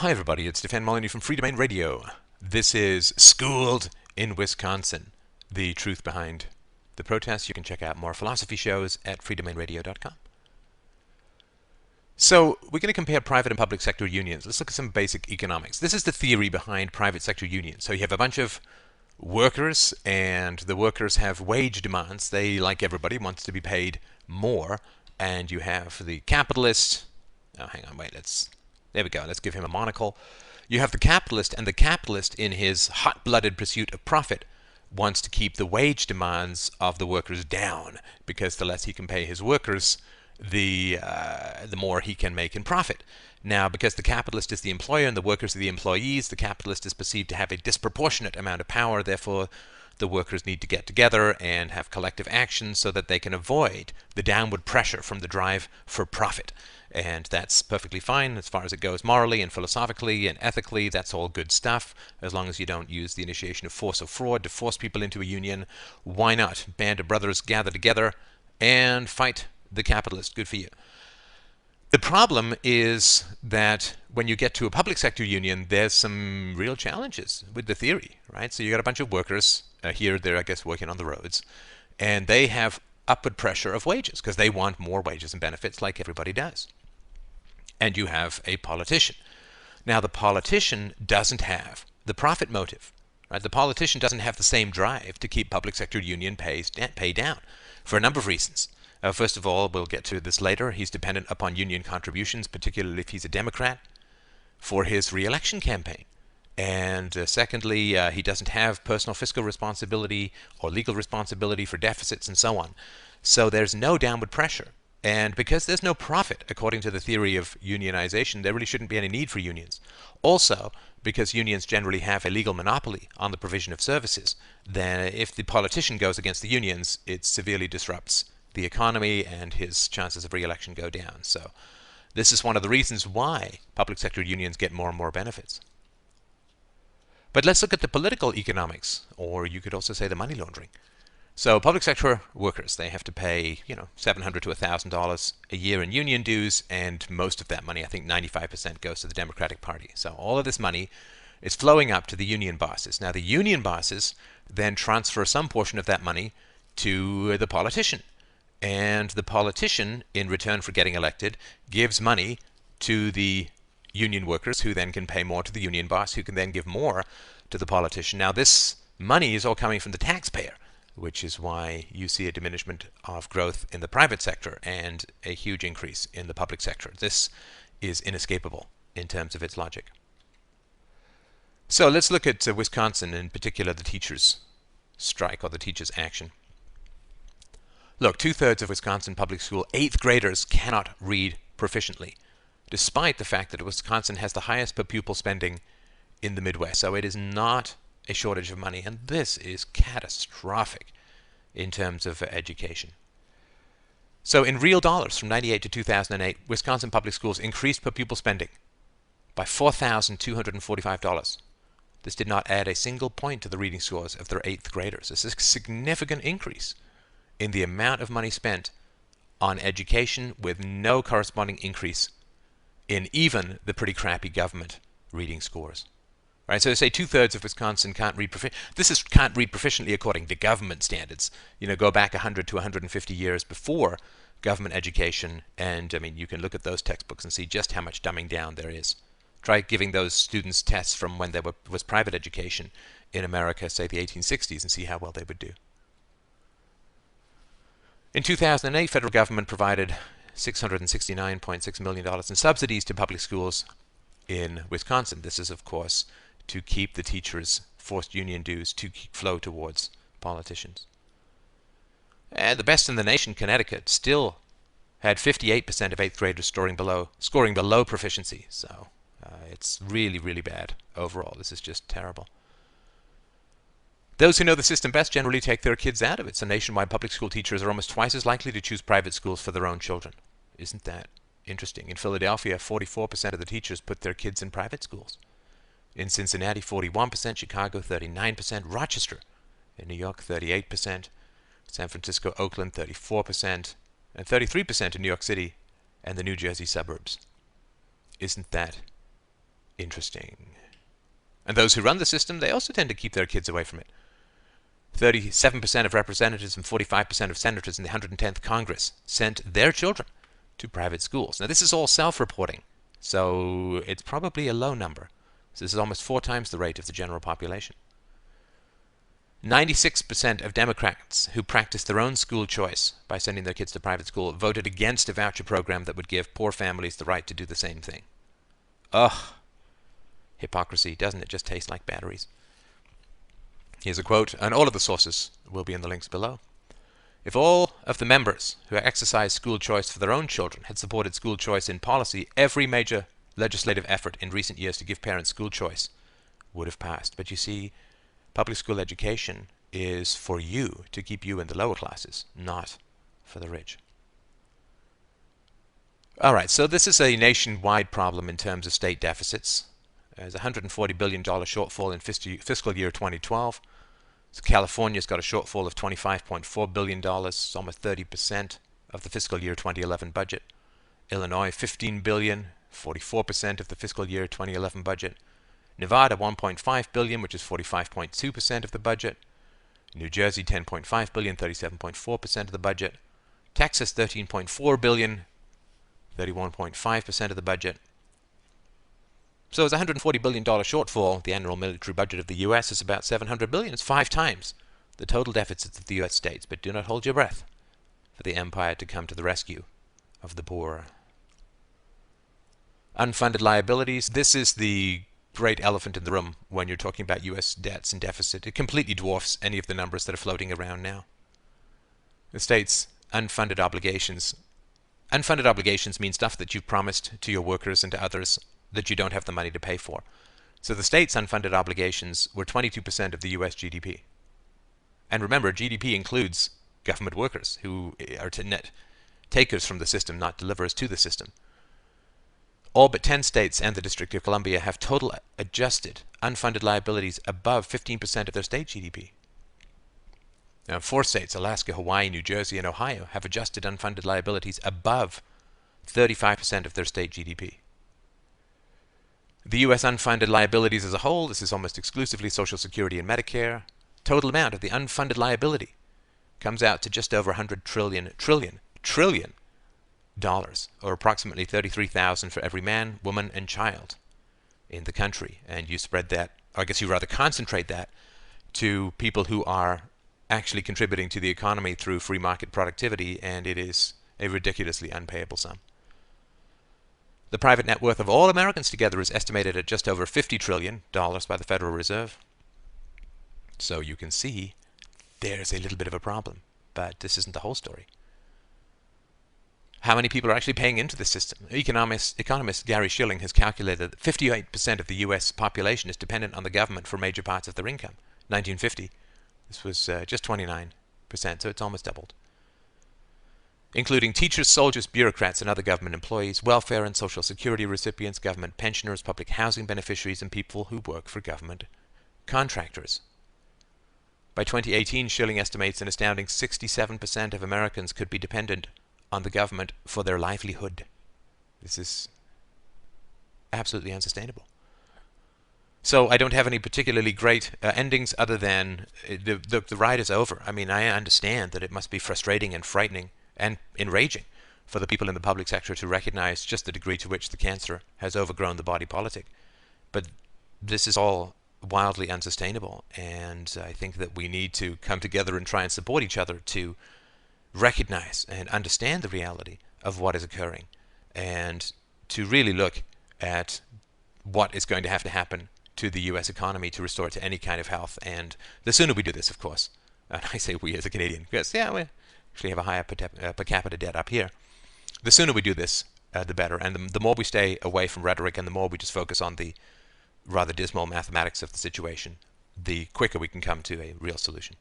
Hi everybody, it's Stefan Molyneux from Free Domain Radio. This is Schooled in Wisconsin, the truth behind the protests. You can check out more philosophy shows at freedomainradio.com. So we're going to compare private and public sector unions. Let's look at some basic economics. This is the theory behind private sector unions. So you have a bunch of workers, and the workers have wage demands. They, like everybody, wants to be paid more. And you have the capitalist. Oh, hang on, wait, there we go. Let's give him a monocle. You have the capitalist, and the capitalist, in his hot-blooded pursuit of profit, wants to keep the wage demands of the workers down, because the less he can pay his workers, the more he can make in profit. Now, because the capitalist is the employer and the workers are the employees, the capitalist is perceived to have a disproportionate amount of power. Therefore, the workers need to get together and have collective action so that they can avoid the downward pressure from the drive for profit. And that's perfectly fine as far as it goes morally and philosophically and ethically. That's all good stuff, as long as you don't use the initiation of force or fraud to force people into a union. Why not? Band of brothers gather together and fight the capitalist. Good for you. The problem is that when you get to a public sector union, there's some real challenges with the theory, right? So you got a bunch of workers here, they're, I guess, working on the roads, and they have upward pressure of wages because they want more wages and benefits like everybody does. And you have a politician. Now, the politician doesn't have the profit motive, right? The politician doesn't have the same drive to keep public sector union pay down for a number of reasons. First of all, we'll get to this later, he's dependent upon union contributions, particularly if he's a Democrat, for his re-election campaign. And secondly, he doesn't have personal fiscal responsibility or legal responsibility for deficits and so on. So there's no downward pressure. And because there's no profit, according to the theory of unionization, there really shouldn't be any need for unions. Also, because unions generally have a legal monopoly on the provision of services, then if the politician goes against the unions, it severely disrupts the economy and his chances of re-election go down. So this is one of the reasons why public sector unions get more and more benefits. But let's look at the political economics, or you could also say the money laundering. So public sector workers, they have to pay, $700 to $1,000 a year in union dues, and most of that money, I think 95%, goes to the Democratic Party. So all of this money is flowing up to the union bosses. Now the union bosses then transfer some portion of that money to the politician. And the politician, in return for getting elected, gives money to the union workers, who then can pay more to the union boss, who can then give more to the politician. Now this money is all coming from the taxpayer, which is why you see a diminishment of growth in the private sector and a huge increase in the public sector. This is inescapable in terms of its logic. So let's look at Wisconsin, in particular the teachers' strike or the teachers' action. Look, 2/3 of Wisconsin public school 8th graders cannot read proficiently, despite the fact that Wisconsin has the highest per pupil spending in the Midwest. So it is not a shortage of money, and this is catastrophic in terms of education. So in real dollars, from 1998 to 2008, Wisconsin public schools increased per pupil spending by $4,245. This did not add a single point to the reading scores of their 8th graders. This is a significant increase in the amount of money spent on education, with no corresponding increase in even the pretty crappy government reading scores. Right, so they say 2/3 of Wisconsin can't read proficiently. This is can't read proficiently according to government standards. Go back 100 to 150 years before government education, and I mean, you can look at those textbooks and see just how much dumbing down there is. Try giving those students tests from when there was private education in America, say the 1860s, and see how well they would do. In 2008, federal government provided $669.6 million in subsidies to public schools in Wisconsin. This is, of course, to keep the teachers' forced union dues to flow towards politicians. And the best in the nation, Connecticut, still had 58% of 8th graders scoring below proficiency. So it's really, really bad overall. This is just terrible. Those who know the system best generally take their kids out of it. So nationwide public school teachers are almost twice as likely to choose private schools for their own children. Isn't that interesting? In Philadelphia, 44% of the teachers put their kids in private schools. In Cincinnati, 41%, Chicago, 39%, Rochester, in New York, 38%, San Francisco, Oakland, 34%, and 33% in New York City and the New Jersey suburbs. Isn't that Interesting. And those who run the system, they also tend to keep their kids away from it. 37% of representatives and 45% of senators in the 110th Congress sent their children to private schools. Now, this is all self-reporting, so it's probably a low number. So this is almost 4 times the rate of the general population. 96% of Democrats who practiced their own school choice by sending their kids to private school voted against a voucher program that would give poor families the right to do the same thing. Ugh. Hypocrisy, doesn't it just taste like batteries? Here's a quote, and all of the sources will be in the links below. If all of the members who exercised school choice for their own children had supported school choice in policy, every major legislative effort in recent years to give parents school choice would have passed. But you see, public school education is for you, to keep you in the lower classes, not for the rich. All right, so this is a nationwide problem in terms of state deficits. There's a $140 billion shortfall in fiscal year 2012. So California's got a shortfall of $25.4 billion, almost 30% of the fiscal year 2011 budget. Illinois, $15 billion, 44% of the fiscal year 2011 budget. Nevada, $1.5 billion, which is 45.2% of the budget. New Jersey, $10.5 billion, 37.4% of the budget. Texas, $13.4 billion, 31.5% of the budget. So it's a $140 billion shortfall. The annual military budget of the U.S. is about $700 billion. It's 5 times the total deficits of the U.S. states. But do not hold your breath for the empire to come to the rescue of the poor. Unfunded liabilities. This is the great elephant in the room when you're talking about U.S. debts and deficit. It completely dwarfs any of the numbers that are floating around now. The states' unfunded obligations. Unfunded obligations mean stuff that you've promised to your workers and to others that you don't have the money to pay for. So the state's unfunded obligations were 22% of the U.S. GDP. And remember, GDP includes government workers who are net takers from the system, not deliverers to the system. All but 10 states and the District of Columbia have total adjusted unfunded liabilities above 15% of their state GDP. Now, 4 states, Alaska, Hawaii, New Jersey, and Ohio, have adjusted unfunded liabilities above 35% of their state GDP. The U.S. unfunded liabilities as a whole, this is almost exclusively Social Security and Medicare, total amount of the unfunded liability comes out to just over $100 trillion dollars, or approximately $33,000 for every man, woman, and child in the country. And you spread that, or I guess you rather concentrate that, to people who are actually contributing to the economy through free market productivity, and it is a ridiculously unpayable sum. The private net worth of all Americans together is estimated at just over $50 trillion by the Federal Reserve. So you can see there's a little bit of a problem, but this isn't the whole story. How many people are actually paying into the system? Economist Gary Schilling has calculated that 58% of the U.S. population is dependent on the government for major parts of their income. 1950, this was just 29%, so it's almost doubled. Including teachers, soldiers, bureaucrats, and other government employees, welfare and social security recipients, government pensioners, public housing beneficiaries, and people who work for government contractors. By 2018, Schilling estimates an astounding 67% of Americans could be dependent on the government for their livelihood. This is absolutely unsustainable. So I don't have any particularly great endings other than the ride is over. I mean, I understand that it must be frustrating and frightening and enraging for the people in the public sector to recognize just the degree to which the cancer has overgrown the body politic. But this is all wildly unsustainable, and I think that we need to come together and try and support each other to recognize and understand the reality of what is occurring, and to really look at what is going to have to happen to the U.S. economy to restore it to any kind of health. And the sooner we do this, of course, and I say we as a Canadian, because we actually have a higher per capita debt up here. The sooner we do this, the better. And the more we stay away from rhetoric and the more we just focus on the rather dismal mathematics of the situation, the quicker we can come to a real solution.